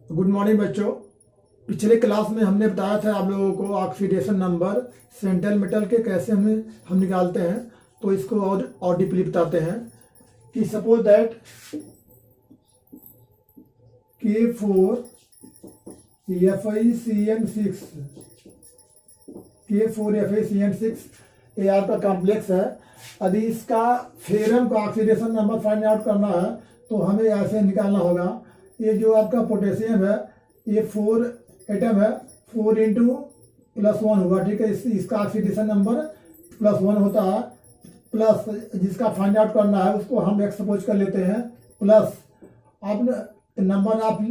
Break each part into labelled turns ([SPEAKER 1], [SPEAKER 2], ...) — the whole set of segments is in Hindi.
[SPEAKER 1] गुड मॉर्निंग बच्चों। पिछले क्लास में हमने बताया था आप लोगों को ऑक्सीडेशन नंबर सेंट्रल मेटल के कैसे हम निकालते हैं। तो इसको और डीपली बताते हैं कि सपोज दैट K4 FeCN6 ये आपका कॉम्प्लेक्स है। यदि इसका फेरम का ऑक्सीडेशन नंबर फाइंड आउट करना है तो हमें ऐसे निकालना होगा। ये जो आपका पोटेशियम है ये 4 एटम है, 4 इंटू +1 होगा, ठीक है। इसका ऑक्सीडेशन नंबर +1 होता है। प्लस जिसका फाइंड आउट करना है उसको हम एक्स सपोज कर लेते हैं। प्लस आप नंबर ऑफ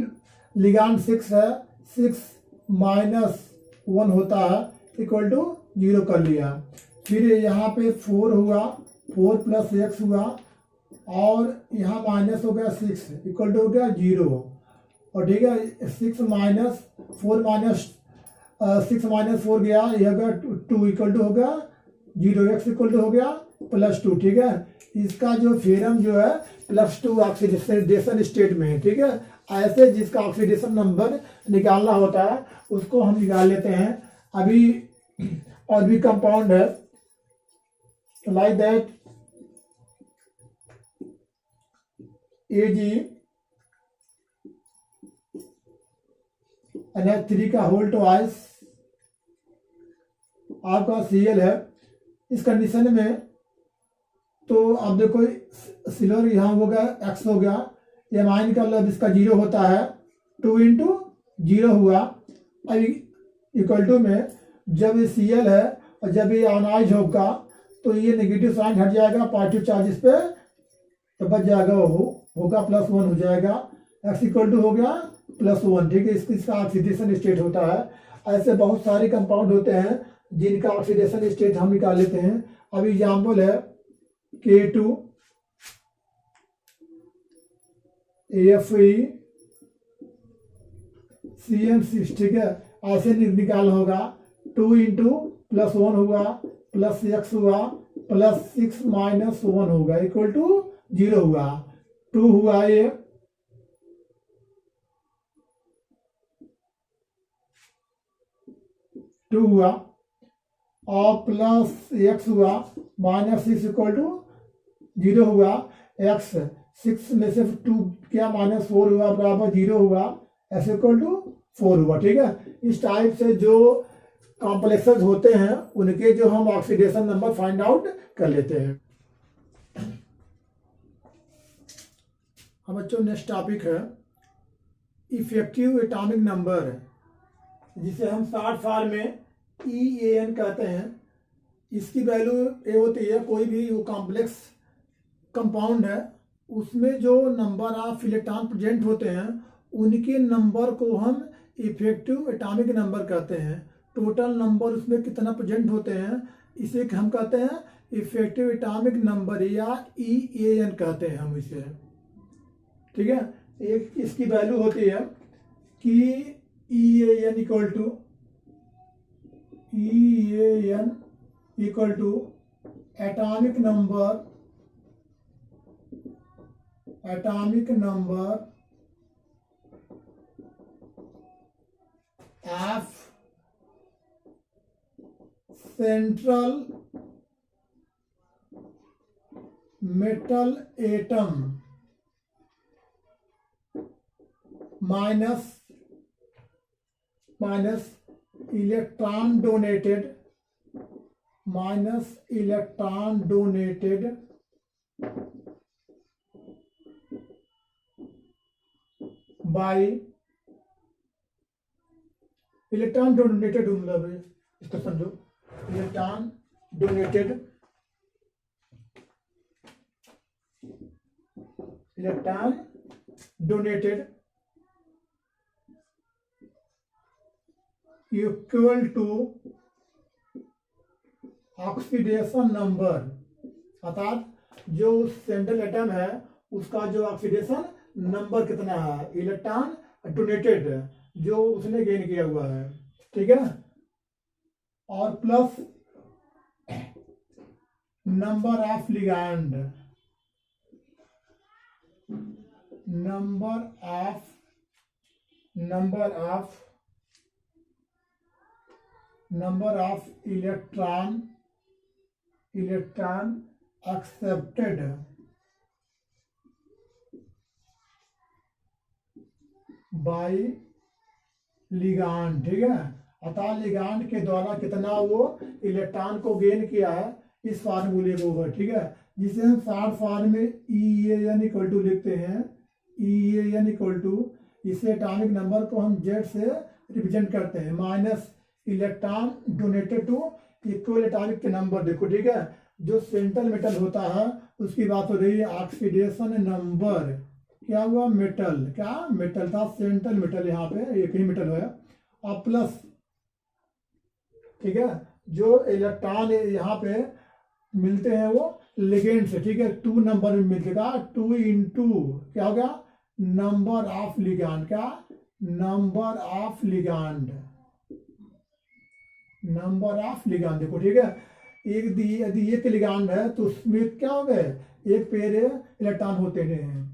[SPEAKER 1] लिगांड 6 है, 6 माइनस 1 होता है इक्वल टू 0 कर लिया। फिर यहाँ पे 4 हुआ, 4 प्लस x हुआ और यहाँ माइनस हो गया 6 इक्वल टू हो गया 0। और ठीक है 6 माइनस 4 माइनस 6 माइनस 4 गया, यह हो गया 2 इक्वल टू हो गया 0, x इक्वल टू हो गया +2, ठीक है। इसका जो थ्योरम जो है +2 ऑक्सीडेशन स्टेट में है, ठीक है। ऐसे जिसका ऑक्सीडेशन नंबर निकालना होता है उसको हम निकाल लेते हैं। अभी और भी कंपाउंड है लाइक दैट AgNH3 का होल ट्वाइस आपका Cl है। इस कंडीशन में तो आप देखो सिल्वर यहाँ हो गया x हो गया, एमाइन का लब इसका 0 होता है, 2 इंटू 0 हुआ। अब इक्वल टू में जब ये Cl है और जब ये आयनाइज होगा तो ये नेगेटिव साइन हट जाएगा, पॉजिटिव चार्ज इस पे तो बच जाएगा, होगा +1 हो जाएगा, x इक्वल टू हो गया +1, ठीक है। इसका ऑक्सीडेशन स्टेट होता है। ऐसे बहुत सारे कंपाउंड होते हैं जिनका ऑक्सीडेशन स्टेट हम निकाल लेते हैं। अभी एग्जाम्पल है K2 FeCN6, ठीक है। ऐसे निकालना होगा 2 इंटू +1 हुआ प्लस x हुआ प्लस 6 माइनस 1 होगा इक्वल टू 0 हुआ, 2 हुआ ये, टू हुआ और प्लस x हुआ माइनस 6 इक्वल टू 0 हुआ। x 6 में से 2 क्या -4 हुआ बराबर 0 हुआ, x इक्वल टू 4 हुआ, ठीक है। इस टाइप से जो कॉम्प्लेक्सेस होते हैं उनके जो हम ऑक्सीडेशन नंबर फाइंड आउट कर लेते हैं। अब बच्चों नेक्स्ट टॉपिक है इफेक्टिव एटॉमिक नंबर, जिसे हम शॉर्ट फॉर्म में EAN कहते हैं। इसकी वैल्यू ये होती है कोई भी वो कॉम्प्लेक्स कंपाउंड है उसमें जो नंबर ऑफ इलेक्ट्रॉन प्रेजेंट होते हैं उनके नंबर को हम इफेक्टिव एटॉमिक नंबर कहते हैं। टोटल नंबर उसमें कितना प्रेजेंट होते हैं इसे हम कहते हैं इफेक्टिव एटॉमिक नंबर या EAN कहते हैं हम इसे, ठीक है। एक इसकी वैल्यू होती है कि EAN equal to atomic number of central metal atom minus electron donated by electron donated, मतलब इसको समझो, electron donated equal to oxidation number, अर्थात जो सेंट्रल एटम है उसका जो ऑक्सीडेशन नंबर कितना है, इलेक्ट्रॉन डोनेटेड जो उसने गेन किया हुआ है, ठीक है ना। और plus number of ligand, number of electron accepted by ligand, ठीक है। अतः लिगांड के द्वारा कितना वो इलेक्ट्रॉन को गेन किया है, इस फार्मूले को है, ठीक है, जिसे हम शॉर्ट फॉर्म में EAN इक्वल टू लिखते हैं। EAN इक्वल टू, इसे एटॉमिक नंबर को हम Z से रिप्रेजेंट करते हैं, minus electron donated to equal atomic के नंबर। देखो, ठीक है, जो सेंट्रल मेटल होता है उसकी बात हो रही है। ऑक्सीडेशन नंबर क्या हुआ, मेटल, क्या मेटल था, सेंट्रल मेटल, यहाँ पे एक ही मेटल है, और प्लस, ठीक है, जो इलेक्ट्रॉन यहाँ पे मिलते हैं वो लिगेंड से, ठीक है, 2 नंबर में मिलेगा, 2 इंटू क्या होगा, नंबर ऑफ लिगैंड, क्या नंबर ऑफ लिगैंड, देखो, ठीक है, यदि एक लिगैंड है तो उसमें क्या हो गए, एक पेयर इलेक्ट्रॉन होते हैं,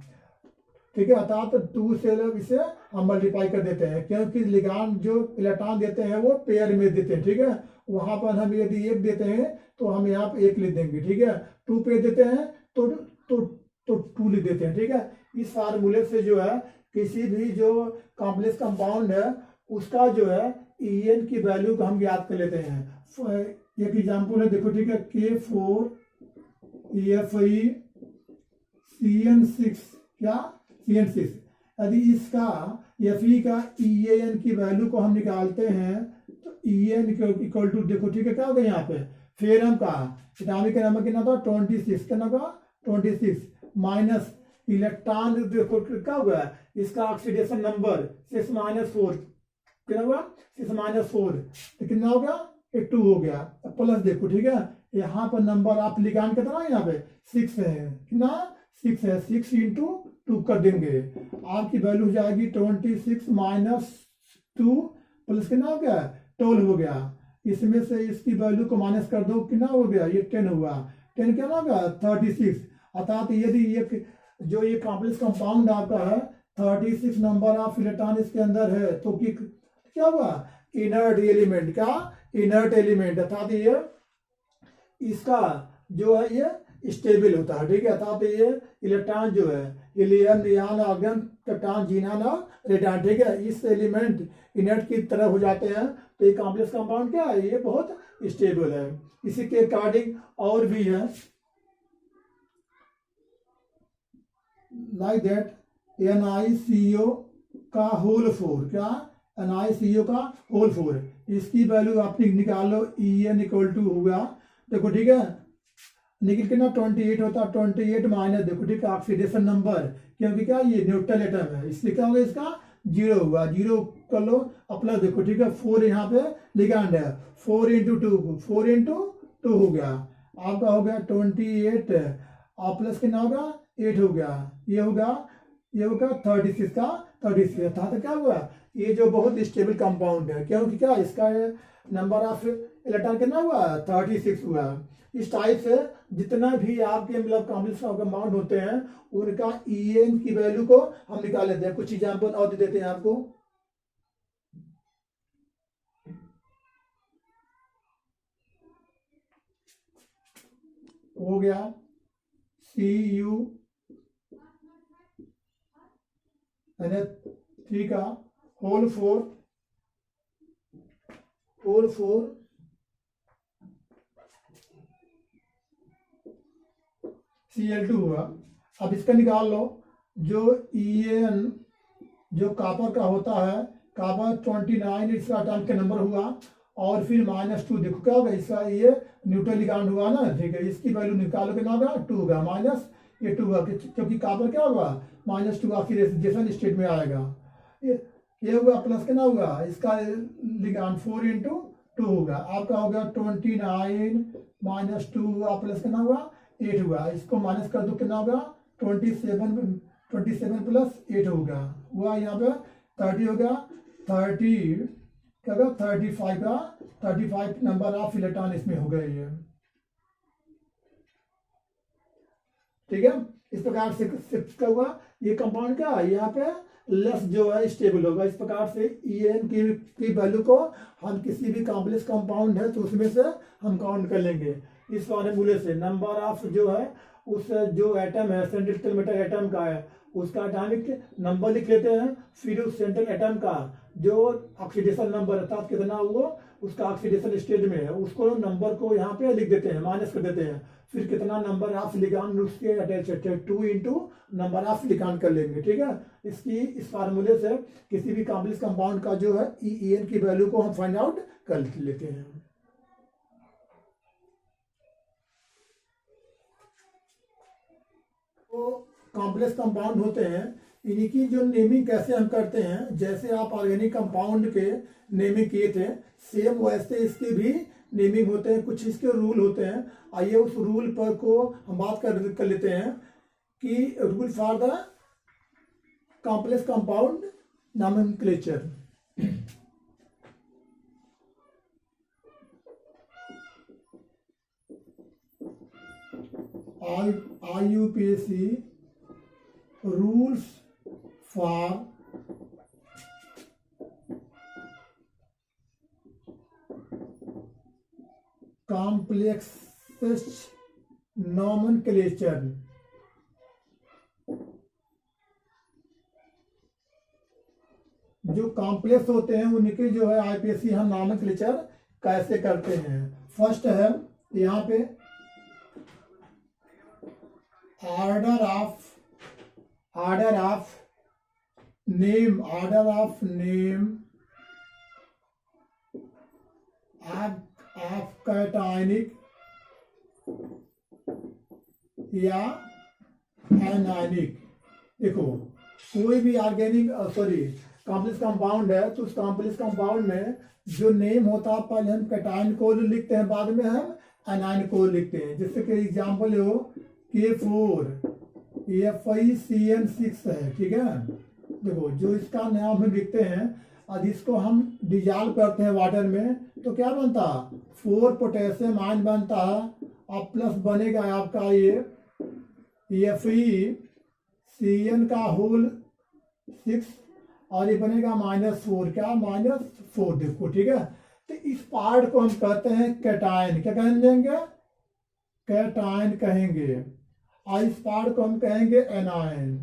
[SPEAKER 1] ठीक है, अर्थात 2 से इसे हम मल्टीप्लाई कर देते हैं, क्योंकि लिगैंड जो इलेक्ट्रॉन देते हैं वो पेयर में देते हैं, ठीक है। वहां पर हम यदि 1 देते हैं तो हम यहाँ पे 1 लिख देंगे, ठीक है, 2 पेयर देते हैं तो 2 लिख देते हैं, ठीक है। इस फार्मूले से जो है किसी भी जो कॉम्प्लेक्स कंपाउंड है उसका जो है EN की वैल्यू को हम ज्ञात कर लेते हैं। एक एग्जाम्पल है, देखो, ठीक है, K4EFE क्या CN6, यदि इसका Fe का EAN की वैल्यू को हम निकालते हैं तो EN इक्वल टू, देखो, ठीक है, क्या होगा यहाँ पे, फेरम का एटॉमिक नंबर कितना था 26, कितना का 26, माइनस इलेक्ट्रॉन, देखो क्या हुआ, इसका ऑक्सीडेशन नंबर 6-4, कितना हुआ 6-4, तो कितना हो गया, 2 हो गया, प्लस, देखो, ठीक है, यहाँ पर नंबर ऑफ लिगैंड कितना है, यहाँ पे 6 है, कितना 6 है, 6 इंटू 2 कर देंगे, आपकी वैल्यू हो जाएगी 26 माइनस 2 प्लस कितना हो गया 12 हो गया। इसमें से इसकी वैल्यू को माइनस कर दो, कितना हो गया, ये 10 हुआ, 10 क्या होगा 36। अर्थात यदि जो ये कॉम्प्लेक्स कंपाउंड आपका है 36 नंबर ऑफ इलेक्ट्रॉन इसके अंदर है, तो क्या हुआ, इनर्ट एलिमेंट, क्या इनर्ट एलिमेंट, अर्थात ये इसका जो है ये स्टेबल होता है, ठीक है, अर्थात ये इलेक्ट्रॉन जो है इलियम, नियान, आर्गन, कटान, जीनान और रेडान, ठीक है, इस एलिमेंट इनर्ट की तरह हो जाते हैं, तो ये कॉम्प्लेक्स कंपाउंड क्या है, ये बहुत स्टेबल है। इसी के अकॉर्डिंग और भी है, लाइक दैट NiCO का होल 4, क्या NiCO का होल 4, इसकी वैल्यू आप निकाल लो, EN इक्वल टू होगा, देखो, ठीक है, निकल कितना 28 होता है, 28 माइनस, देखो, ठीक है, ऑक्सीडेशन नंबर, क्योंकि क्या ये न्यूट्रल एटम है, इसलिए क्या होगा, इसका 0 हुआ, 0 कर लो, अपना, देखो, ठीक है, 4 यहाँ पे लिगैंड है, 4 इंटू 2 हो गया, आपका हो गया 28 और प्लस कितना होगा 8 हो गया, ये होगा 36 का 36 था, तो क्या हुआ, ये जो बहुत स्टेबल कंपाउंड है, क्योंकि क्या इसका नंबर ऑफ इलेक्ट्रॉन कितना हुआ 36 हुआ। इस टाइप से जितना भी आपके मतलब कॉम्प्लेक्स कंपाउंड होते हैं उनका EN की वैल्यू को हम निकाल लेते हैं। कुछ एग्जाम्पल और दे देते हैं आपको, हो गया Cu3 का होल 4 Cl2 हुआ। अब इसका निकाल लो, जो EN जो कॉपर का होता है, कॉपर 29 इसका एटॉमिक नंबर हुआ, और फिर -2, देखो क्या होगा, इसका ये न्यूट्रल लिगैंड हुआ ना, ठीक है, इसकी वैल्यू निकालो, कितना होगा 2 होगा, माइनस ये 2 होगा, क्योंकि कॉपर क्या होगा -2 ऑक्सीडेशन स्टेट में आएगा, ये हुआ, प्लस कितना हुआ, इसका लिगैंड 4 इंटू 2 होगा, आपका होगा 29 -2 हुआ, प्लस कितना हुआ 8 हुआ, इसको माइनस कर दो, कितना होगा 27 प्लस 8 होगा, हुआ यहाँ पे 30 होगा, 30 क्या होगा 35 नंबर ऑफ इलेक्ट्रॉन इसमें हो गए ये, ठीक है। इस प्रकार से शिफ्ट क्या हुआ, ये कंपाउंड क्या है यहाँ पे लेस जो है स्टेबल होगा। इस प्रकार से EN की वैल्यू को हम किसी भी कॉम्प्लेक्स कंपाउंड है तो उसमें से हम काउंट कर लेंगे। इस फॉर्मूले से नंबर ऑफ जो है उस जो एटम है सेंट्रल मेटल एटम का है उसका एटॉमिक नंबर लिख लेते हैं, फिर उस सेंट्रल एटम का जो ऑक्सीडेशन नंबर अर्थात कितना वो उसका ऑक्सीडेशन स्टेट में है उसको नंबर को यहाँ पे लिख देते हैं, माइनस कर देते हैं, फिर कितना नंबर ऑफ लिगैंड उसके अटैच है 2 इंटू नंबर ऑफ लिगैंड कर लेंगे। ठीक है, इस फार्मूले से किसी भी कॉम्प्लेक्स कंपाउंड का जो है EN की वैल्यू को हम फाइंड आउट कर लेते हैं। तो कॉम्प्लेक्स कंपाउंड होते हैं, इनकी जो नेमिंग कैसे हम करते हैं, जैसे आप ऑर्गेनिक कंपाउंड के नेमिंग किए थे सेम वैसे इसके भी नेमिंग होते हैं, कुछ इसके रूल होते हैं। आइए उस रूल पर को हम बात कर लेते हैं कि rule for the complex compound nomenclature. IUPAC rules for complex nomenclature। जो कॉम्प्लेक्स होते हैं उनके जो है IUPAC हम नॉमेनक्लेचर कैसे करते हैं। फर्स्ट है यहाँ पे order of name of cationic या एनायनिक। देखो कोई भी ऑर्गेनिक कॉम्प्लेक्स कंपाउंड है तो उस कॉम्प्लेक्स कंपाउंड में जो नेम होता है पहले हम कैटायन को लिखते हैं, बाद में हम एनायन को लिखते हैं। जैसे कि एग्जांपल हो K4 FeCN6 है। ठीक है, देखो जो इसका नाम हम लिखते हैं अब इसको हम डिजॉल्व करते हैं वाटर में तो क्या बनता है 4 पोटेशियम आयन बनता है और प्लस बनेगा आपका ये FeCN का होल 6 और ये बनेगा -4 क्या -4। देखो ठीक है, तो इस पार्ट को हम कहते हैं कैटायन। क्या कहेंगे, कैटायन कहेंगे। और इस पार्ट को हम कहेंगे एनायन।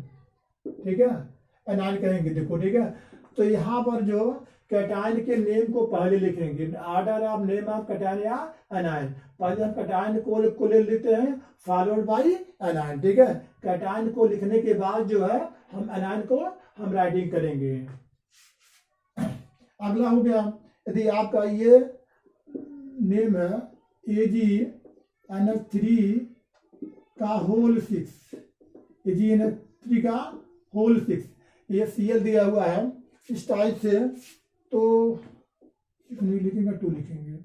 [SPEAKER 1] ठीक है, एनायन कहेंगे। देखो ठीक है, तो यहाँ पर जो कैटायन के नेम को पहले लिखेंगे, order of name of cation या एनायन। पहले हम कैटायन को ले लेते हैं फॉलोड बाय एनायन। ठीक है, कैटायन को लिखने के बाद जो है हम एनायन को हम राइटिंग करेंगे। अगला हो गया, यदि आपका ये नेम है AgNH3 का होल 6, AgNH3 का होल 6, ये Cl दिया हुआ है इस टाइप से, तो नहीं लिखेंगे 2 लिखेंगे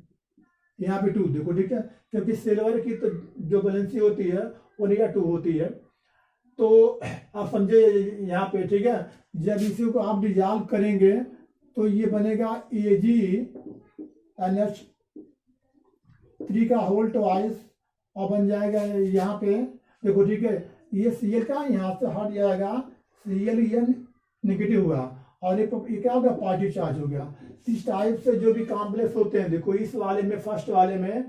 [SPEAKER 1] यहाँ पे 2। देखो ठीक है, क्योंकि सिल्वर की तो जो वैलेंसी होती है वो -2 होती है, तो आप समझे यहाँ पे। ठीक है, जब इसी को आप डिजॉल्व करेंगे तो ये बनेगा AgNH3 का होल ट्वाइस और बन जाएगा यहाँ पे। देखो ठीक है, ये Cl का यहाँ से हट जाएगा, Cl ये नेगेटिव हुआ और ये क्या होगा पॉजिटिव चार्ज हो गया। इस टाइप से जो भी कॉम्प्लेक्स होते हैं, देखो इस वाले में फर्स्ट वाले में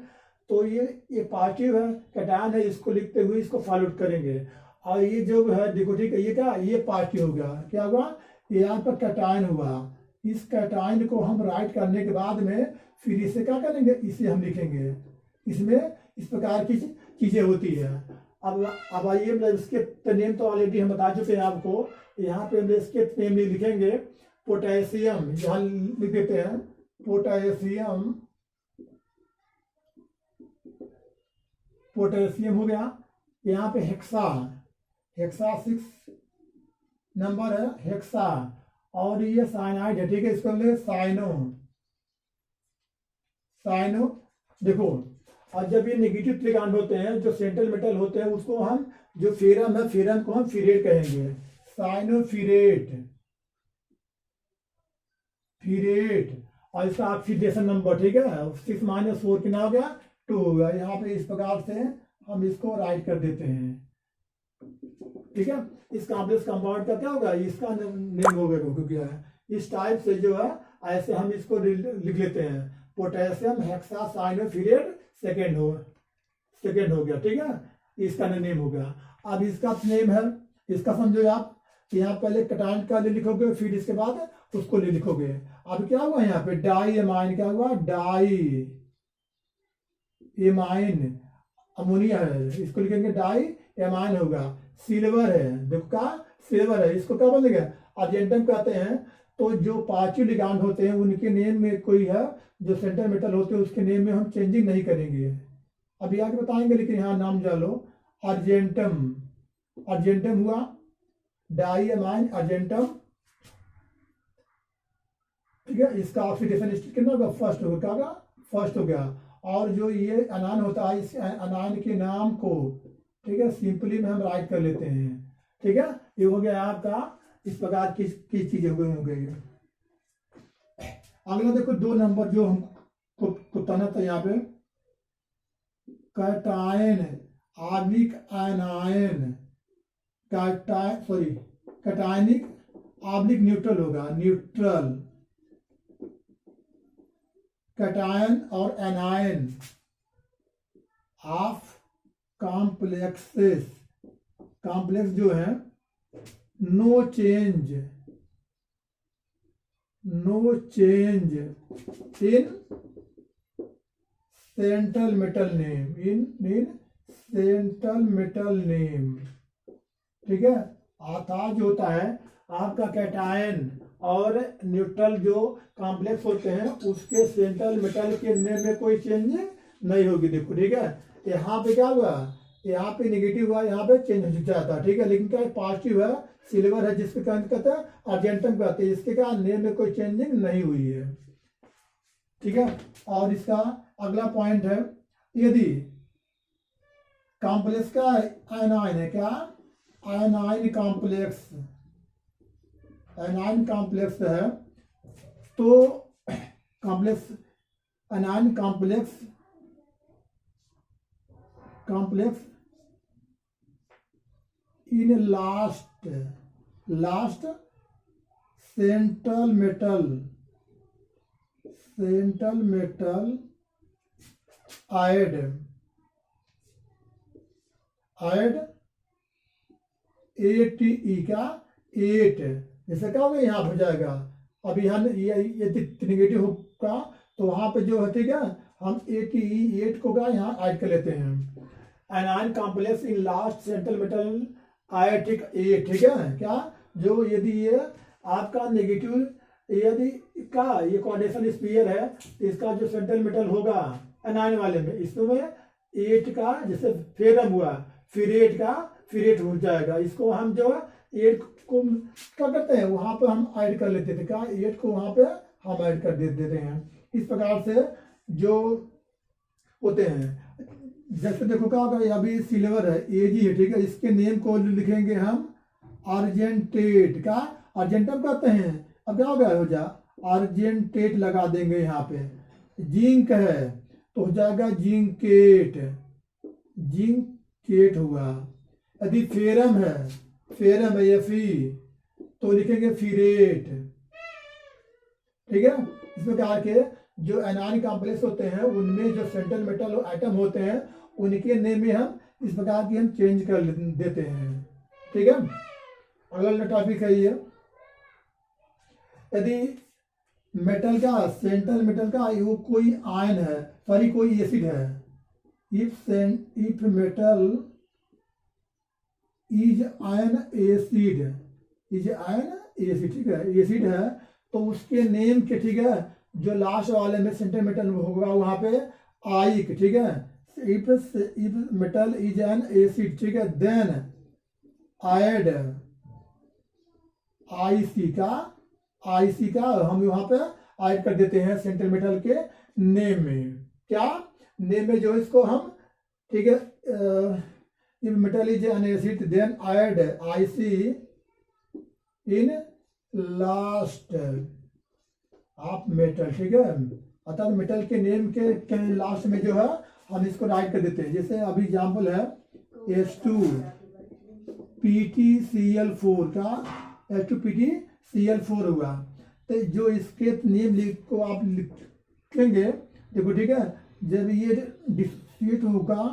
[SPEAKER 1] तो ये पॉजिटिव है कैटायन है, इसको लिखते हुए इसको फॉलोड करेंगे। और ये जो है देखो ठीक है, ये क्या ये पॉजिटिव हो गया, क्या हुआ ये यहाँ पर कैटायन हुआ। इस कैटायन को हम राइट करने के बाद में फिर इसे क्या करेंगे, इसे हम लिखेंगे। इसमें इस प्रकार की चीजें होती है। अब आइए इसके नेम तो ऑलरेडी हम बता चुके हैं आपको। यहाँ पे हम इसके नेम लिखेंगे पोटेशियम, यहाँ लिख देते हैं पोटेशियम हो गया। यहाँ पे हेक्सा 6 नंबर है हेक्सा, और ये साइनाइड है। ठीक है, इसको ले साइनो। देखो, और जब ये नेगेटिव त्रिकांड होते हैं जो सेंट्रल मेटल होते हैं उसको हम जो फेरम है फेरम को हम फिरेट कहेंगे, साइनोफिरेट और इसका ऑक्सीडेशन नंबर ठीक है 6 - 4 कितना हो गया 2 हो गया। यहाँ पे इस प्रकार से हम इसको राइट कर देते हैं। ठीक है। इस कॉम्प्लेक्स कंपाउंड का क्या होगा, इसका नेम होगा क्या है। इस टाइप से जो है ऐसे हम इसको लिख लेते हैं, पोटेशियम हेक्सासाइनोफिरेट सेकेंड हो गया, ठीक है। इसका नेम हो गया। अब इसका नेम है, इसका समझो आप, यहाँ पहले कटायन का ले लिखोगे, फिर इसके बाद उसको ले लिखोगे। अब क्या हुआ यहाँ पे, डाई एमाइन, क्या हुआ, डाई एमाइन अमोनिया है, इसको लिखेंगे डाई एमाइन होगा। सिल्वर है, देखो का सिल्वर है, इसको क्या बोलेंगे, अर्जेंटम कहते हैं। तो जो पांचों लिगांड होते हैं उनके नेम में कोई है जो सेंटर मेटल होते हैं, उसके नेम में हम चेंजिंग नहीं करेंगे, अभी आगे बताएंगे, लेकिन यहाँ नाम जान लो। अर्जेंटम हुआ, डाई एमाइन अर्जेंटम, ठीक है। इसका ऑक्सीडेशन स्टेट कितना होगा, फर्स्ट होगा, क्या होगा, फर्स्ट हो गया। और जो ये अनायन होता है, इस अनायन के नाम को, ठीक है, सिंपली में हम राइट कर लेते हैं, ठीक है। ये हो गया आपका, इस प्रकार की चीजें हो गई। अगला देखो 2 नंबर जो हमको बताना था यहाँ पे, कैटायन आर्बिक एनायन, कैटायनिक आर्बिक न्यूट्रल होगा, न्यूट्रल कैटायन और एनायन ऑफ कॉम्प्लेक्सेस, कॉम्प्लेक्स जो है no change in central metal name, in central metal name, ठीक है। अर्थात जो होता है आपका कैटायन और न्यूट्रल जो कॉम्प्लेक्स होते हैं उसके सेंट्रल मेटल के नेम में कोई चेंज नहीं होगी, देखो, ठीक है। यहाँ पे क्या हुआ, यहाँ पे नेगेटिव हुआ, यहाँ पे चेंज हो जाता है, ठीक है। लेकिन क्या पॉजिटिव है, सिल्वर है, जिसके कारण कहते हैं अर्जेंटम कहते हैं, इसके क्या नेम में कोई चेंजिंग नहीं हुई है, ठीक है। और इसका अगला पॉइंट है, यदि कॉम्प्लेक्स का आयनाइन है, क्या आयनाइन कॉम्प्लेक्स है, तो complex anionic complex in last central metal आयड ATE का 8, जैसे क्या होगा, यहाँ हो जाएगा। अब यहाँ ये नेगेटिव होगा तो वहां पे जो है, ठीक है, हम ATE 8 को क्या यहाँ ऐड कर लेते हैं। Anion complex in last central metal aortic 8, ठीक है। क्या जो यदि ये आपका नेगेटिव, यदि का ये कोऑर्डिनेशन स्फीयर है, तो इसका जो सेंट्रल मेटल होगा एनायन वाले में, इसमें 8 का जैसे फेरम हुआ, फिर 8 का फिर 8 हो जाएगा। इसको हम जो है 8 को क्या करते हैं, वहां पे हम ऐड कर लेते थे, क्या 8 को वहां पे हम ऐड कर देते हैं। इस प्रकार से जो होते हैं, जैसे देखो क्या होगा, अभी सिल्वर है, AG है, ठीक है, इसके नेम को लिखेंगे हम अर्जेंटेट, का अर्जेंटम कहते हैं। अब क्या होगा, हो जा अर्जेंटेट लगा देंगे यहाँ पे। जिंक है तो हो जाएगा जिंकेट हुआ। यदि फेरम है Fe, तो लिखेंगे फिरेट, ठीक है। इस प्रकार के जो एनायन कॉम्प्लेक्स होते हैं उनमें जो सेंट्रल मेटल आइटम होते हैं उनके नेम में हम इस प्रकार की हम चेंज कर देते हैं, ठीक है। अगला टॉपिक है ये, यदि मेटल का सेंट्रल मेटल का वो कोई आयन है, सॉरी कोई एसिड है, if metal is ion acid, ठीक है, एसिड है, तो उसके नेम के, ठीक है, जो लास्ट वाले में सेंट्रल मेटल होगा वहां पे आइक, ठीक है। If metal is an acid, ठीक है, देन ऐड आईसी का हम वहां पे ऐड कर देते हैं सेंट्रल मेटल के नेम में। क्या नेम में जो इसको हम, ठीक है, if metal is an acid then add IC in last of metal, ठीक है। अर्थात मेटल के नेम के लास्ट में जो है हम इसको राइट कर देते हैं। जैसे अभी एग्जाम्पल है H2 PTCl4 का H2PTCl4 हुआ। तो जो इसके नेम को आप लिखेंगे, देखो ठीक है, जब ये डिस्ट्रीब्यूट होगा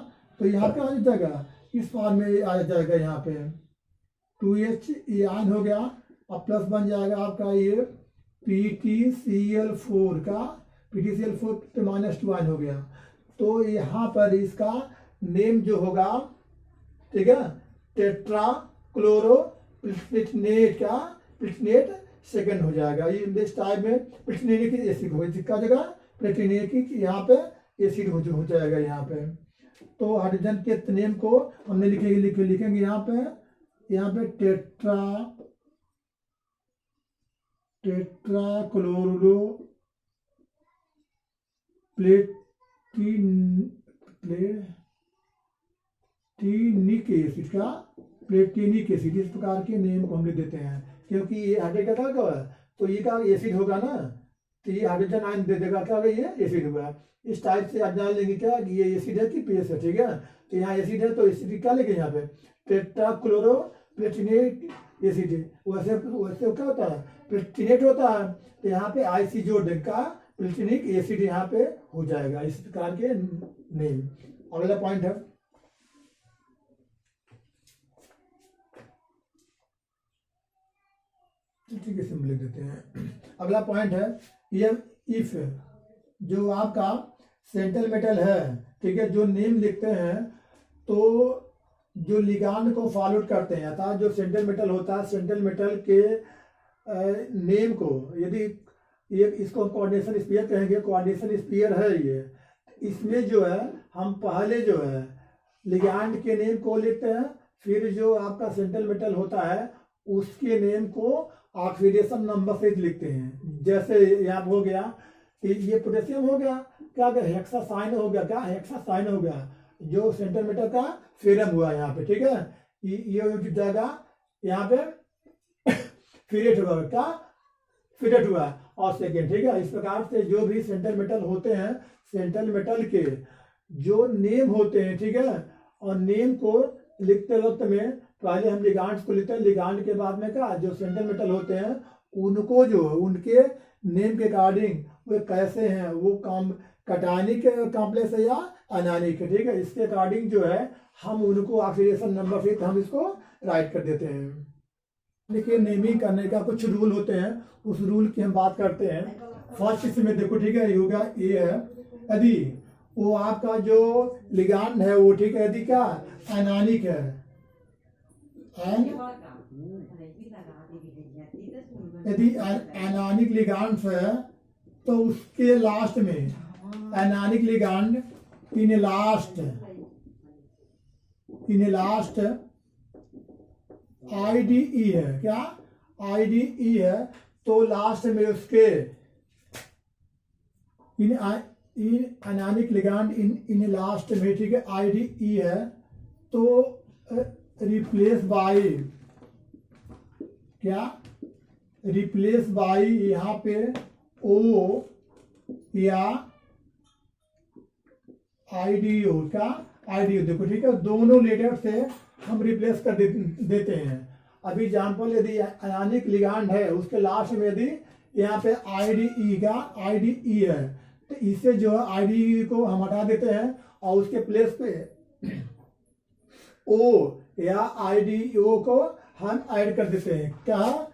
[SPEAKER 1] तो यहाँ पे आ जाएगा, इस फॉर्म में आ जाएगा, यहाँ पे 2H ये आयन हो गया और प्लस बन जाएगा आपका ये PTCl4 का, PTCl4 पे -2 आयन हो गया। तो यहाँ पर इसका नेम जो होगा, ठीक है, टेट्रा क्लोरो प्लिटिनेट का प्लिटिनेट सेकंड हो जाएगा। ये इस टाइप में प्लिटिनेटिक एसिड होगा, जिसका जगह प्लिटिनेटिक यहाँ पे एसिड हो जाएगा यहाँ पे। तो हाइड्रोजन के नेम को हमने लिखेंगे यहाँ पे टेट्रा क्लोरो प्लेटिनिक एसिड का प्लेटिनिक एसिड, इस प्रकार के नेम को हम लिख देते हैं, क्योंकि ये हाइड्रोजन का क्या है, तो ये का एसिड होगा ना, तो ये हाइड्रोजन आयन दे देगा, क्या ये एसिड हुआ। इस टाइप से आप जान लेंगे क्या कि ये एसिड है कि बेस है, ठीक है। तो यहाँ एसिड है तो एसिड क्या लेंगे यहाँ पे टेट्रा क्लोरो प्लेटिनेट एसिड, वैसे क्या होता है, प्लेटिनेट होता है, तो यहाँ पे आईसी जोड़ का प्लेटिनिक एसिड यहाँ पे हो जाएगा, इस प्रकार के नेम। अगला पॉइंट है, ठीक है, सिंपल लिख देते हैं। अगला पॉइंट है ये इफ जो आपका सेंट्रल मेटल है, ठीक है, जो नेम लिखते हैं तो जो लिगांड को फॉलो करते हैं, अर्थात जो सेंट्रल मेटल होता है, सेंट्रल मेटल के नेम को यदि ये इसको कोऑर्डिनेशन स्फीयर कहेंगे, कोऑर्डिनेशन स्फीयर है ये, इसमें जो है हम पहले जो है लिगांड के नेम को लिखते हैं, फिर जो आपका सेंट्रल मेटल होता है उसके नेम को ऑक्सीडेशन नंबर से लिखते हैं। जैसे यहाँ हो गया कि ये पोटेशियम हो गया, क्या हेक्सासाइन हो गया, क्या हेक्सासाइन हो गया, जो सेंट्रल मेटल का फेरम हुआ यहाँ पे, ठीक है, ये जाएगा यहाँ पे फिरेट हुआ, क्या फिरेट हुआ और सेकेंड, ठीक है। इस प्रकार से जो भी सेंट्रल मेटल होते हैं, सेंट्रल मेटल के जो नेम होते हैं, ठीक है, और नेम को लिखते वक्त में पहले हम लिगांड्स को लिखते हैं, लिगांड के बाद में क्या जो सेंट्रल मेटल होते हैं उनको जो उनके नेम के अकॉर्डिंग वो कैसे हैं, वो कटायनिक कॉम्प्लेक्स है या अनायनिक है, ठीक है, इसके अकॉर्डिंग जो है हम उनको ऑक्सीडेशन नंबर फिर हम इसको राइट कर देते हैं। देखिए नेमिंग करने का कुछ रूल होते हैं, उस रूल की हम बात करते हैं। फर्स्ट इसमें देखो, ठीक है, योगा ये है, यदि वो आपका जो लिगांड है वो, ठीक है, यदि क्या अनायनिक है, यदि अनायनिक लिगांड है तो उसके लास्ट में anionic ligand in last IDE है, क्या IDE है, तो लास्ट में उसके इन अनायनिक लिगांड इन लास्ट में, ठीक है, IDE है, तो रिप्लेस बाय क्या रिप्लेस बाय यहाँ पे O या IDO का IDO, देखो ठीक है, दोनों लेटर से हम रिप्लेस कर देते हैं। अभी एग्जाम्पल यदि अनायनिक लिगांड है उसके लास्ट में यदि यहाँ पे IDE है, तो इससे जो है IDE को हम हटा देते हैं और उसके प्लेस पे O या IDO को हम ऐड कर देते हैं, क्या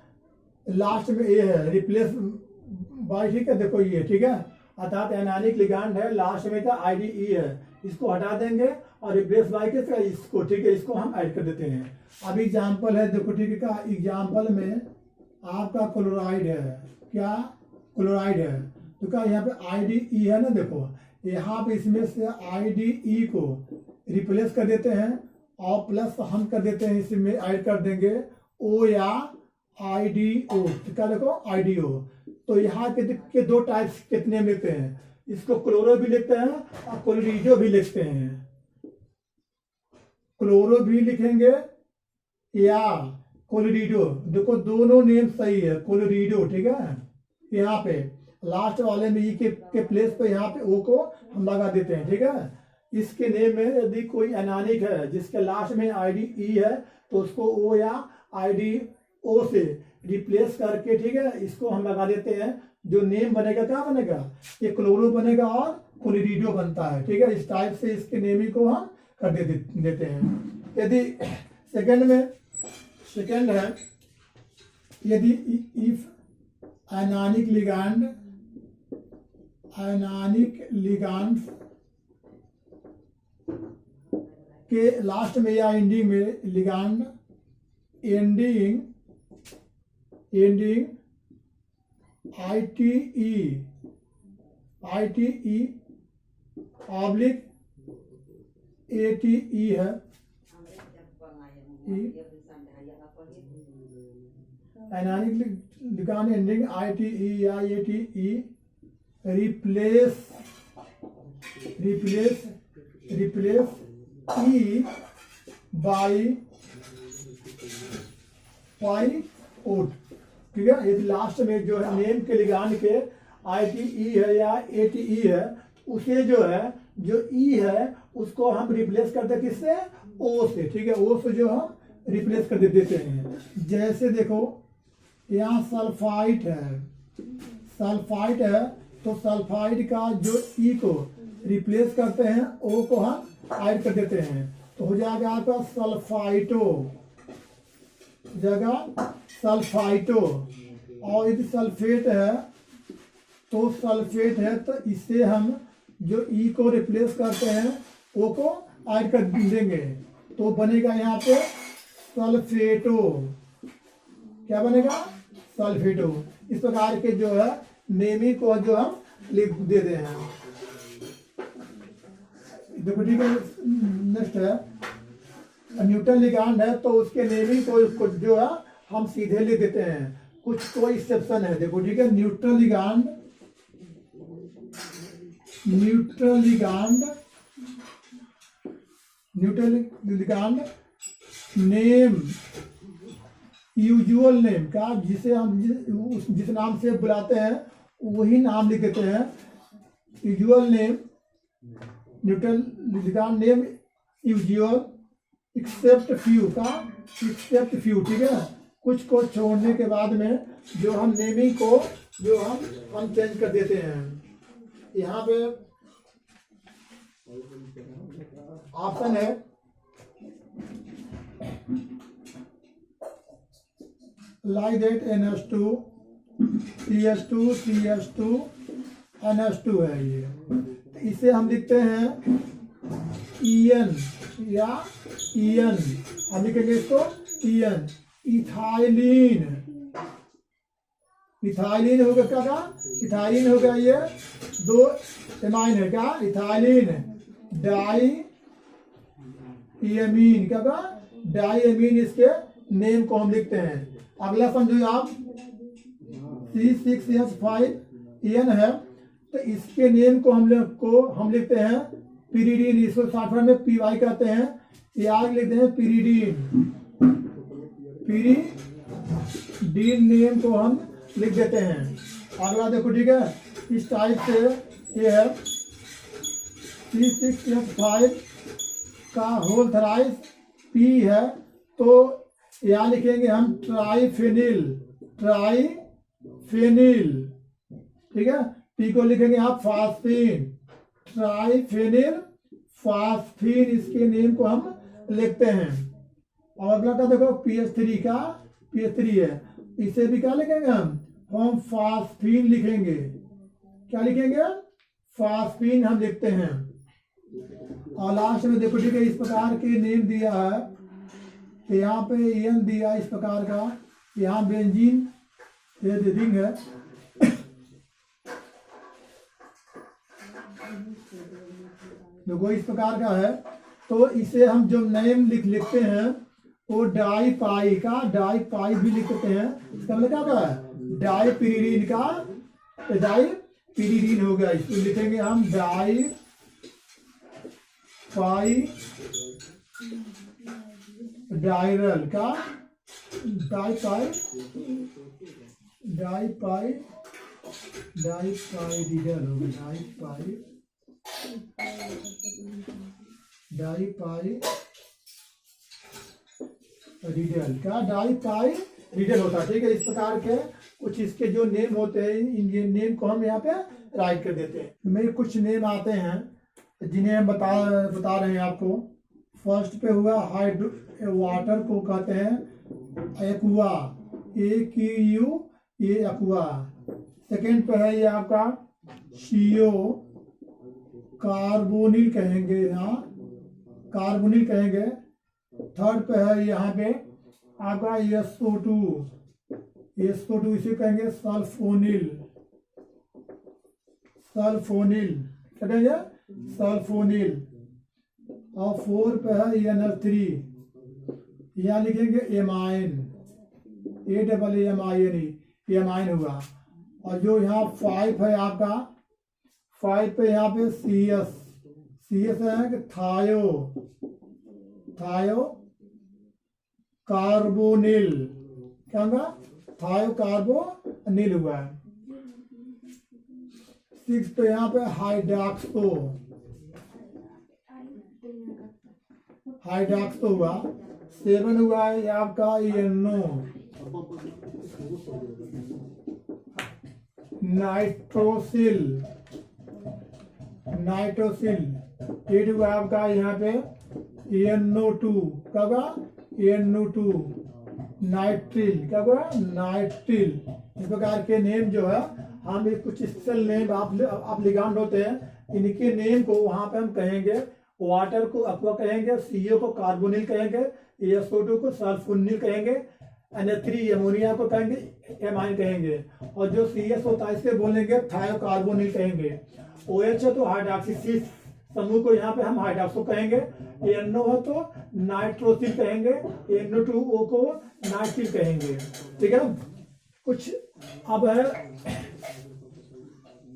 [SPEAKER 1] लास्ट में ये है रिप्लेस बाय, ठीक है, देखो ये, ठीक है, अर्थात अनायनिक लिगांड है, लास्ट में का IDE है, इसको हटा देंगे और रिप्लेस बाय किसका, इसको, ठीक है, इसको हम ऐड कर देते हैं। अब एग्जाम्पल है, देखो ठीक है, का एग्जाम्पल में आपका क्लोराइड है, क्या क्लोराइड है, तो क्या यहाँ पे IDE है ना, देखो यहाँ पे इसमें से IDE को रिप्लेस कर देते हैं और प्लस हम कर देते हैं, इसमें ऐड कर देंगे O या IDO, तो क्या देखो IDO, तो यहाँ के दो टाइप्स कितने मिलते हैं, इसको क्लोरो भी लिखते हैं और क्लोरिडो भी लिखते हैं, क्लोरो भी लिखेंगे या क्लोरिडो, देखो दोनों नेम सही है, क्लोरिडो, ठीक है, यहाँ पे लास्ट वाले में ई के प्लेस पे यहाँ पे O को हम लगा देते हैं, ठीक है। इसके नेम में यदि कोई अनायनिक है जिसके लास्ट में IDE है तो उसको ओ या ID ओ से रिप्लेस करके, ठीक है, इसको हम लगा देते हैं। जो नेम बनेगा क्या बनेगा, ये क्लोरो बनेगा और क्लोरिडो बनता है, ठीक है। इस टाइप से इसके नेमिंग को हम कर देते हैं। यदि सेकंड है, यदि इफ आयनिक लिगांड के लास्ट में या एंडिंग में ligand ending ITE oblique ATE है, आयनिक लिगांड एंडिंग ITE या ATE रिप्लेस E बाई ओट, ठीक है। यदि लास्ट में जो है नेम के लिगांड के ITE है या ATE है, उसे जो है जो E है उसको हम रिप्लेस करते हैं किससे, O से, ठीक है। O से जो हम रिप्लेस कर देते हैं। जैसे देखो यहाँ सल्फाइड है, तो सल्फाइड का जो E को रिप्लेस करते हैं, O को हम ऐड कर देते हैं, तो हो जाएगा आपका सल्फाइटो, जगह सल्फाइटो। और यदि सल्फेट है तो इससे हम जो E को रिप्लेस करते हैं, O को ऐड कर देंगे, तो बनेगा यहाँ पे सल्फेटो। क्या बनेगा, सल्फेटो। इस प्रकार के जो है नेमिंग को जो हम लिख देते हैं। देखो ठीक है। नेक्स्ट है न्यूट्रल लिगांड है, तो उसके नेमिंग को जो है हम सीधे लिख देते हैं। कोई एक्सेप्शन है, देखो ठीक है। Neutral ligand name, usual name का, जिसे हम जिस नाम से बुलाते हैं वही नाम लिख देते हैं। Usual name, neutral ligand name usual, except few, ठीक है। कुछ को छोड़ने के बाद में जो हम नेमिंग को जो हम चेंज कर देते हैं। यहाँ पे ऑप्शन है like that NH2 CH2 NH2 है ये। तो इसे हम लिखते हैं EN या EN, हम लिखेंगे इसको EN। इथाइलिन होगा क्या था, इथाइलिन होगा ये 2 एमाइन है क्या, इथाइलिन डाई एमीन, क्या था, डाई एमीन। इसके नेम को हम लिखते हैं। अगला समझो आप C6H5N है, तो इसके नेम को हम लिखते हैं पिरीडीन। इसको शॉर्ट फॉर्म में PY कहते हैं, या लिखते हैं पिरीडीन। नेम को हम लिख देते हैं। अगला देखो ठीक है, इस टाइप से ये है C6H5 का होल थराइस P है, तो यहाँ लिखेंगे हम ट्राइफेनिल, ठीक है। P को लिखेंगे आप फास्फीन, ट्राइफेनिल फास्फीन, इसके नेम को हम लिखते हैं। और अगला का देखो PH3 है, इसे भी क्या लिखेंगे हम फास्फीन लिखेंगे। क्या लिखेंगे, फास्फीन हम लिखते हैं। और लास्ट में देखो ठीक है, इस प्रकार के नेम दिया है, तो यहाँ पे EN दिया इस प्रकार का, यहाँ बेंजीन रिंग है। देखो इस प्रकार का है, तो इसे हम जो नेम लिखते हैं वो डाई पाई भी लिखते हैं। इसका मतलब क्या है, डाई पिरीडीन हो गया। इसको लिखेंगे हम डाई पाई डायरल का, डाई पाई डीडल हो गया, डाई पाई रिडल का डाई पाई रिडल होता है, ठीक है। इस प्रकार के कुछ इसके जो नेम होते हैं, इन नेम को हम यहाँ पे राइट कर देते हैं। मेरे कुछ नेम आते हैं जिन्हें हम बता रहे हैं आपको। फर्स्ट पे हुआ हाइड्रो, वाटर को कहते हैं एक्वा, AQU, ये एक्वा। सेकेंड पे है ये आपका CO, कार्बोनिल कहेंगे, यहाँ कार्बोनिल कहेंगे। थर्ड पे है यहाँ पे आपका SO2, SO2 इसे कहेंगे सल्फोनिल, सल्फोनिल कहेंगे सल्फोनिल। और 4 पे है NL3, यहाँ लिखेंगे एमाइन, AMINE, एमाइन हुआ। और जो यहाँ 5 है आपका, 5 पे यहाँ पे CS है कि थायो कार्बोनिल, क्या होगा, थायो कार्बोनिल हुआ है। 6 पे यहाँ पे हाइड्रॉक्सो हुआ। 7 हुआ है आपका NO, नाइट्रोसिल। 8 हुआ आपका यहाँ पे NO2, क्या होगा, NO2, नाइट्रिल, क्या होगा, नाइट्रिल। इस प्रकार के नेम जो है हम कुछ स्पेशल नेम आप लिगांड होते हैं, इनके नेम को वहां पे हम कहेंगे। वाटर को एक्वा कहेंगे, CO को कार्बोनिल कहेंगे, SO2 को सल्फोनिल कहेंगे, NH3 अमोनिया को कहेंगे एमाइन कहेंगे। और जो CS होता है इसके बोलेंगे थायोकार्बोनिल कहेंगे। OH है तो हाइड्रॉक्सी समूह को यहाँ पे हम हाइड्रॉक्सो कहेंगे। NO है तो नाइट्रोसिल कहेंगे, NO2O को नाइट्रिल कहेंगे, ठीक है। कुछ अब है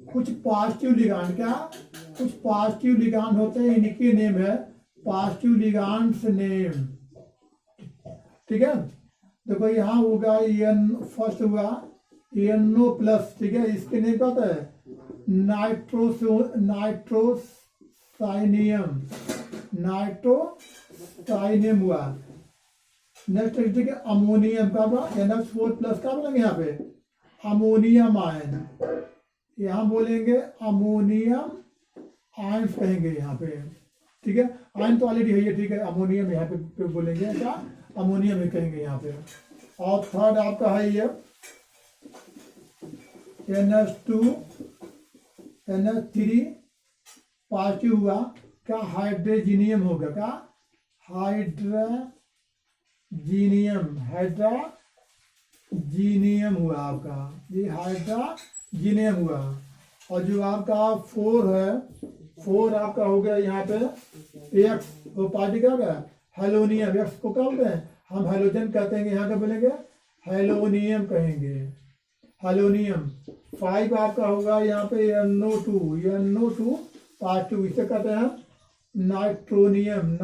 [SPEAKER 1] कुछ पॉजिटिव लिगांड, क्या कुछ पॉजिटिव लिगांड होते हैं, इनकी नेम है पॉजिटिव लिगांड्स नेम, ठीक है। देखो यहाँ होगा फर्स्ट हुआ NO+, ठीक है। इसके नेम क्या होता है, नाइट्रोसाइनियम हुआ। नेक्स्ट ठीक है अमोनियम का, NH4+ का बोलेंगे यहाँ पे अमोनियम आयन, यहाँ बोलेंगे अमोनियम आयन कहेंगे यहाँ पे, ठीक है। आयन तो ऑलरेडी है ये, ठीक है। अमोनियम यहाँ पे बोलेंगे, क्या अमोनियम ही कहेंगे यहाँ पे। और थर्ड आपका है ये NH2, NH3 पॉजिटिव हुआ, क्या हाइड्रोजीनियम होगा, क्या हाइड्रोजीनियम हुआ आपका, ये हाइड्रोजीनियम हुआ। और जो आपका 4 है, 4 आपका हो गया यहाँ पे X, वो पार्टी क्या होगा, हेलोनियम। X को क्या बोलते हैं हम, हेलोजन कहते हैं, यहाँ का बोलेंगे हेलोनियम कहेंगे, हेलोनियम। 5 आपका होगा यहाँ पे NO2 पॉजिटिव, इसे कहते हैं नाइट्रोनियम।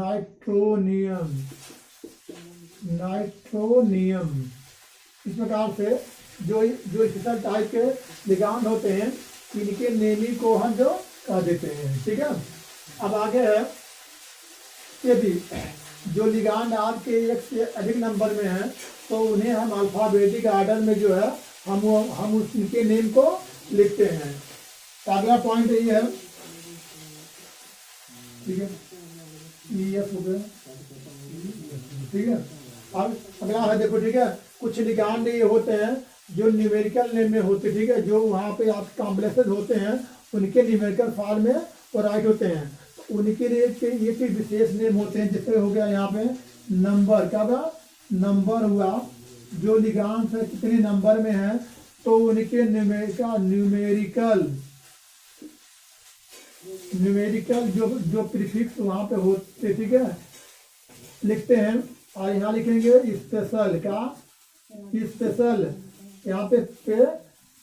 [SPEAKER 1] इस प्रकार से जो स्पेशल टाइप के लिगांड होते हैं, इनके नेमी को हम जो कह देते हैं, ठीक है। अब आगे है यदि जो लिगांड आपके 1 से अधिक नंबर में है तो उन्हें हम अल्फाबेटिक ऑर्डर में जो है हम उनके नेम को लिखते हैं। तो अगला पॉइंट ये है, ठीक है, EF हो गया, ठीक है। अब अगला है देखो, ठीक है, कुछ लिगांड ये होते हैं जो न्यूमेरिकल नेम में होते, ठीक है। जो वहाँ पे आप कॉम्प्लेक्सेस होते हैं उनके न्यूमेरिकल फॉर्म में वो राइट होते हैं, उनके लिए ये भी विशेष नेम होते हैं। जैसे हो गया यहाँ पे नंबर, क्या होगा, नंबर हुआ। जो लिगांड है कितने नंबर में है तो उनके न्यूमेरिकल जो प्रीफिक्स वहाँ पे होते, ठीक है, लिखते हैं। और यहाँ लिखेंगे स्पेशल, क्या स्पेशल, यहाँ पे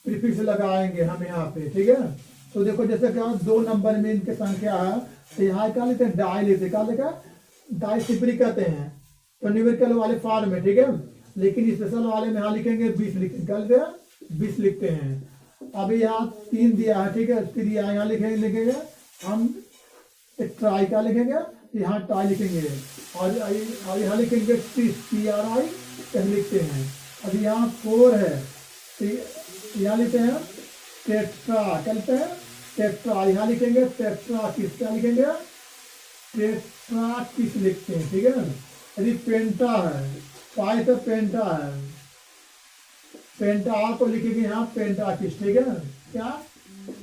[SPEAKER 1] प्रीफिक्स लगाएंगे हम यहाँ पे, ठीक है। तो देखो जैसे क्या 2 नंबर में इनकी संख्या है तो यहाँ क्या लेते हैं, डाई लेते हैं, क्या लिखा डाई सिपरी कहते हैं, तो न्यूमेरिकल वाले फॉर्म में, ठीक है। लेकिन स्पेशल वाले में यहाँ लिखेंगे 20 लिखेंगे, 20 लिखते हैं। अभी यहाँ 3 दिया है, ठीक है, 3 यहाँ लिखेंगे हम ट्राई, क्या लिखेंगे यहाँ टाई लिखेंगे और यहाँ लिखेंगे TRI लिखते हैं। अब यहाँ 4 है तो यहाँ लिखते हैं टेट्रा, क्या लिखते हैं टेट्रा, यहाँ लिखेंगे टेट्रा किस, क्या लिखेंगे टेट्रा किस लिखते हैं, ठीक है। यदि पेंटा है, पाई तो पेंटा है, पेंटा को लिखेंगे यहाँ पेंटा किस, ठीक है, क्या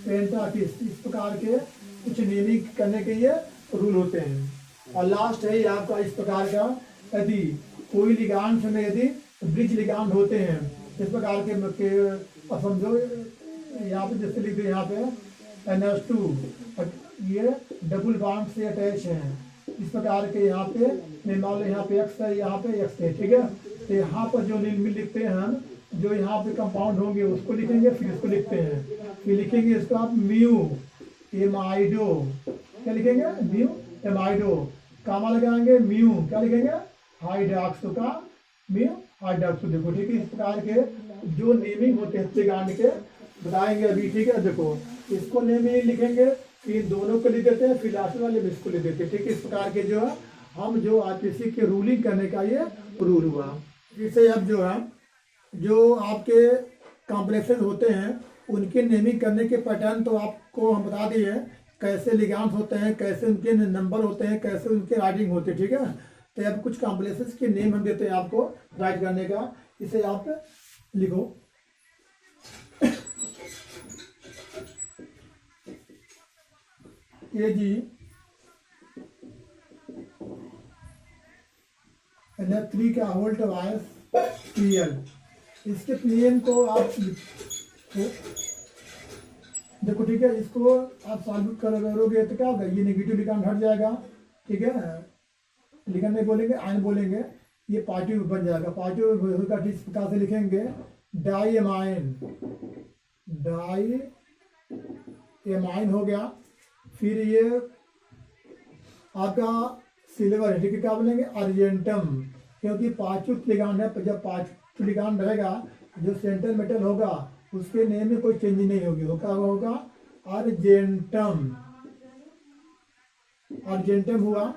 [SPEAKER 1] पेंटा किस। इस प्रकार के कुछ नेमिंग करने के ये रूल होते हैं। और लास्ट है ये आपका इस प्रकार का, यदि कोई लिगांड में यदि ब्रिज लिगांड होते हैं इस प्रकार के समझो यहाँ पे जैसे लिख दो यहाँ पे NH2 ये डबल बॉन्ड से अटैच हैं इस प्रकार के, यहाँ पे मान लो यहाँ पे X है, यहाँ पे X है, ठीक है। तो यहाँ पर जो मिल लिखते हैं हम, जो यहाँ पे कंपाउंड होंगे उसको लिखेंगे, फिर इसको लिखते हैं, फिर लिखेंगे इसको आप म्यू एमाइडो, क्या लिखेंगे म्यू एमाइडो, कामा लगाएंगे म्यू, क्या लिखेंगे हाइड्रॉक्सो का म्यू हाइड्रॉक्सो, देखो ठीक है। इस प्रकार के जो नेमिंग होते हैं लिगांड के बताएंगे अभी, ठीक है। देखो इसको नेमिंग लिखेंगे, फिर दोनों को लिख देते हैं, फिर लास्ट वाले में इसको लिख देते हैं, ठीक है। इस प्रकार के जो है हम जो आरपीसी के रूलिंग करने का ये रूल हुआ। इससे अब जो है जो आपके कॉम्प्लेक्सेस होते हैं उनके नेमिंग करने के पैटर्न तो आपको हम बता दिए कैसे लिगांड होते हैं, कैसे उनके नंबर होते हैं, कैसे उनके राइटिंग होते हैं, ठीक है। तो अब कुछ कॉम्प्लेक्सेस के नेम हम देते हैं आपको राइट करने का, इसे आप लिखो। AG NH3 का होल्ट वायस PL, इसके नियम को आप देखो, ठीक है। इसको आप सॉल्व करोगे तो क्या होगा, ये नेगेटिव लिगांड हट जाएगा, ठीक है। लिगांड नहीं बोलेंगे आयन बोलेंगे, ये पॉजिटिव बन जाएगा, पॉजिटिव का इस प्रकार से लिखेंगे डाई एमाइन हो गया। फिर ये आपका सिल्वर, ठीक है, क्या बोलेंगे अर्जेंटम, क्योंकि पांचों लिगांड है, जब पांचों लिगांड रहेगा जो सेंट्रल मेटल होगा उसके नेम में कोई चेंज नहीं होगी, होगा अर्जेंटम हुआ।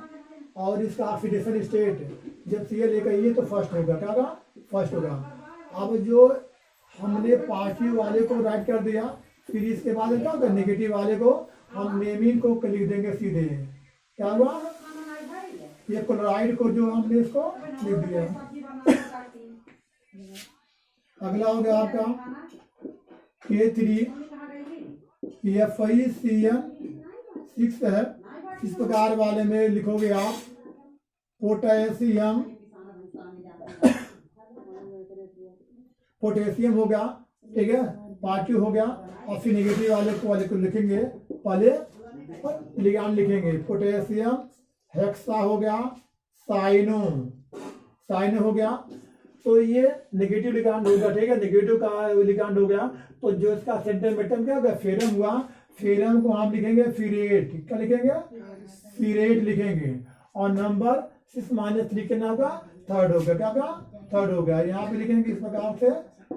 [SPEAKER 1] और इसका ऑक्सीडेशन स्टेट जब Cl लेकर ये तो फर्स्ट होगा, क्या होगा फर्स्ट होगा। अब जो हमने पॉजिटिव वाले को राइट कर दिया, फिर इसके बाद क्या होगा नेगेटिव वाले को हम नेमिंग को लिख देंगे सीधे, क्या हुआ ये क्लोराइड को जो हमने इसको लिख दिया। अगला हो गया आपका K3 FeCN6 है, इस प्रकार वाले में लिखोगे आप पोटेशियम हो गया, ठीक है, पॉजिटिव हो गया। और फिर नेगेटिव वाले को लिखेंगे, पहले लिगांड लिखेंगे, पोटेशियम हेक्सा हो गया, साइनो हो गया। तो ये नेगेटिव लिगांड होगा, ठीक है, नेगेटिव का लिगांड हो गया। तो जो इसका सेंट्रल मेटल क्या होगा फेरम हुआ, फेरम को हम लिखेंगे फिरेट, क्या लिखेंगे फिरेट लिखेंगे। और नंबर 6-3 के नाम का थर्ड होगा, क्या होगा थर्ड होगा। यहाँ पे लिखेंगे इस प्रकार से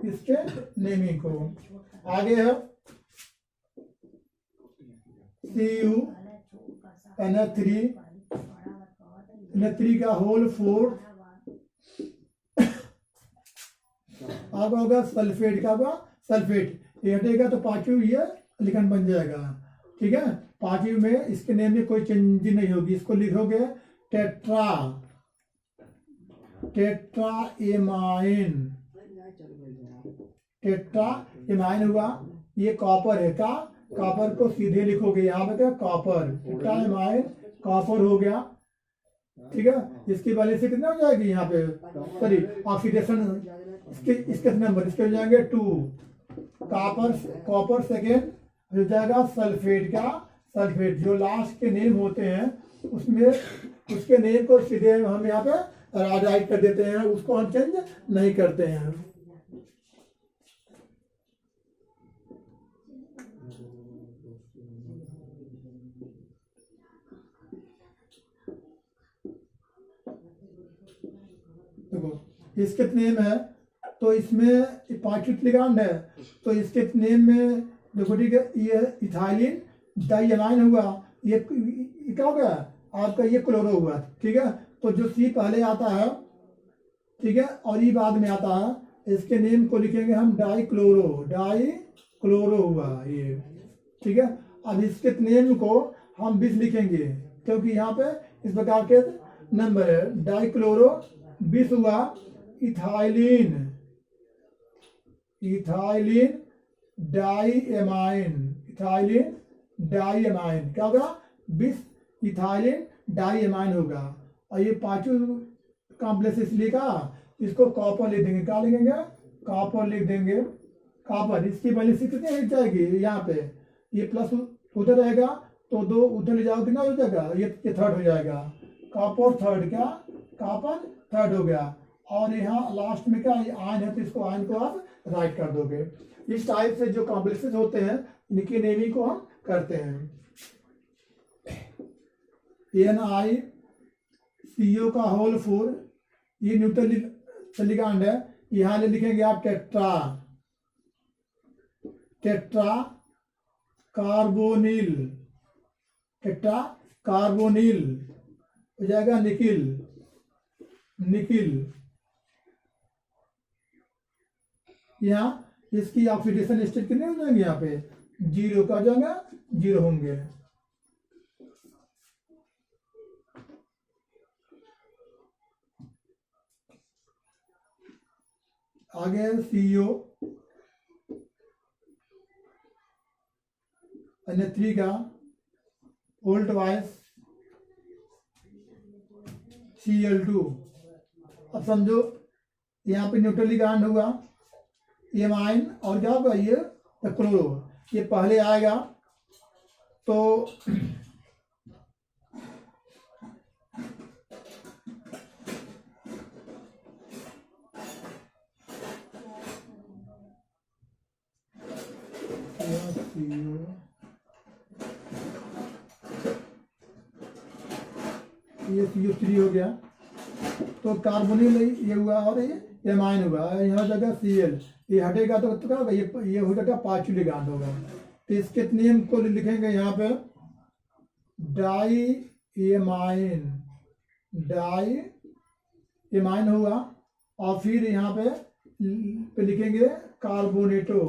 [SPEAKER 1] इसके नेमिंग को। आगे है CuNH3 का होल 4, आगे होगा सल्फेट, क्या होगा सल्फेट, ये हटेगा तो पांचवी ये लिखन बन जाएगा, ठीक है। पांचवी में इसके नेम में कोई चेंज नहीं होगी, इसको लिखोगे टेट्रा एमाइन हुआ। ये कॉपर है, क्या कॉपर को सीधे लिखोगे यहाँ पे, क्या कॉपर, टेट्रा एमाइन कॉपर हो गया, ठीक है। इसकी वैल्यू से कितना हो जाएगी यहाँ पे, सॉरी ऑक्सीडेशन, इसके नंबर इसके हो जाएंगे 2, कॉपर सेकेंड हो जाएगा सल्फेट, का सल्फेट। जो लास्ट के नेम होते हैं उसमें उसके नेम को सीधे हम यहाँ पे राइट कर देते हैं, उसको हम चेंज नहीं करते हैं। देखो इसके नेम है, तो इसमें पांचवें लिगांड है, तो इसके नेम में देखो, ठीक है, ये इथाइलिन डाइएमाइन हुआ, ये क्या हो गया आपका ये क्लोरो हुआ, ठीक है। तो जो सी पहले आता है, ठीक है, और ई बाद में आता है, इसके नेम को लिखेंगे हम डाई क्लोरो हुआ ये, ठीक है। अब इसके नेम को हम 20 लिखेंगे क्योंकि यहाँ पे इस प्रकार के नंबर है। डाई क्लोरो 20 हुआ। इथाइलिन डाईएमाइन क्या होगा? 20 इथाइलिन डाईएमाइन होगा। और ये पांचों कॉम्प्लेक्स इसलिए का इसको कॉपर लिख देंगे। क्या लिखेंगे? कॉपर लिख देंगे। कॉपर, इसकी वैल्यू कितनी हो जाएगी? यहाँ पे ये प्लस उधर रहेगा तो 2 उधर ले जाओ, कितना हो जाएगा? ये थर्ड हो जाएगा। कॉपर थर्ड, क्या कॉपर थर्ड हो गया। और यहाँ लास्ट में क्या आयन है, तो इसको आयन को आप राइट कर दोगे। इस टाइप से जो कॉम्प्लेक्सेस होते हैं इनकी नेमिंग को हम करते हैं। NiCO का होल 4, ये न्यूट्रल लिगैंड है। यहाँ लिखेंगे आप टेट्रा कार्बोनिल हो जाएगा। निकिल यहाँ इसकी ऑक्सीडेशन स्टेट कितने हो जाएंगे? यहाँ पे 0 का जाएगा, 0 होंगे। आगे CO NH3 का वोल्ट वाइज Cl2। अब समझो यहाँ पे न्यूट्रल लिगैंड हुआ एमाइन, और क्या होगा? ये क्लोरो, ये पहले आएगा तो ये CO3 हो गया, तो कार्बोनिल ये हुआ और ये एमाइन हुआ। यहाँ जगह Cl, ये हटेगा तो क्या होगा? ये हो जाएगा पांचों लिगैंड होगा। तो इसके नेम को लिखेंगे यहाँ पे डाईएमाइन हुआ। और फिर यहाँ पे लिखेंगे कार्बोनेटो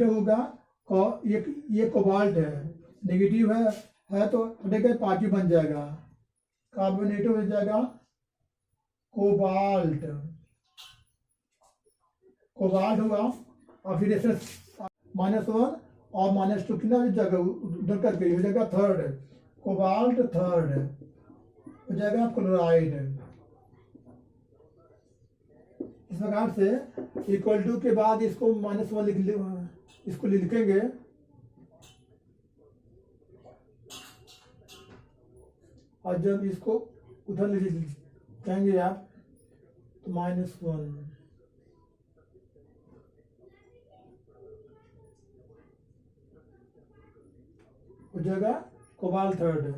[SPEAKER 1] होगा। ये कोबाल्ट है, नेगेटिव है तो हटेगा, पांचों बन जाएगा। कार्बोनेटो हो जाएगा कोबाल्ट हुआ। और फिर ऐसे -1 और -2 कितना जगह उधर करके हो जाएगा थर्ड, कोबाल्ट थर्ड हो जाएगा क्लोराइड। इस प्रकार से इक्वल टू के बाद इसको -1 इसको लिखेंगे। और जब इसको उधर ले जाएंगे आप तो -1 हो जाएगा कोबाल्ट थर्ड।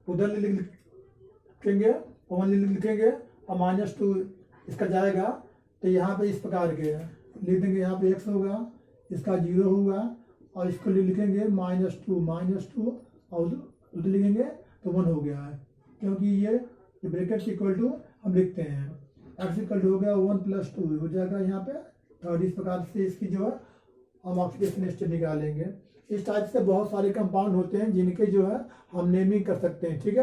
[SPEAKER 1] उधर लिखेंगे, 1 लिखेंगे और -2 इसका जाएगा। तो यहाँ पे इस प्रकार के लिख देंगे। यहाँ पे x होगा, इसका 0 होगा, और इसको लिखेंगे -2 और उधर लिखेंगे तो 1 हो गया है, क्योंकि ये ब्रैकेट इक्वल टू हम लिखते हैं। x इक्वल टू हो गया 1 + 2 हो जाएगा यहाँ पे थर्ड। इस प्रकार से इसकी जो है हम ऑक्सीडेशन स्टेट निकालेंगे। इस टाइप से बहुत सारे कंपाउंड होते हैं जिनके जो है हम नेमिंग कर सकते हैं, ठीक है।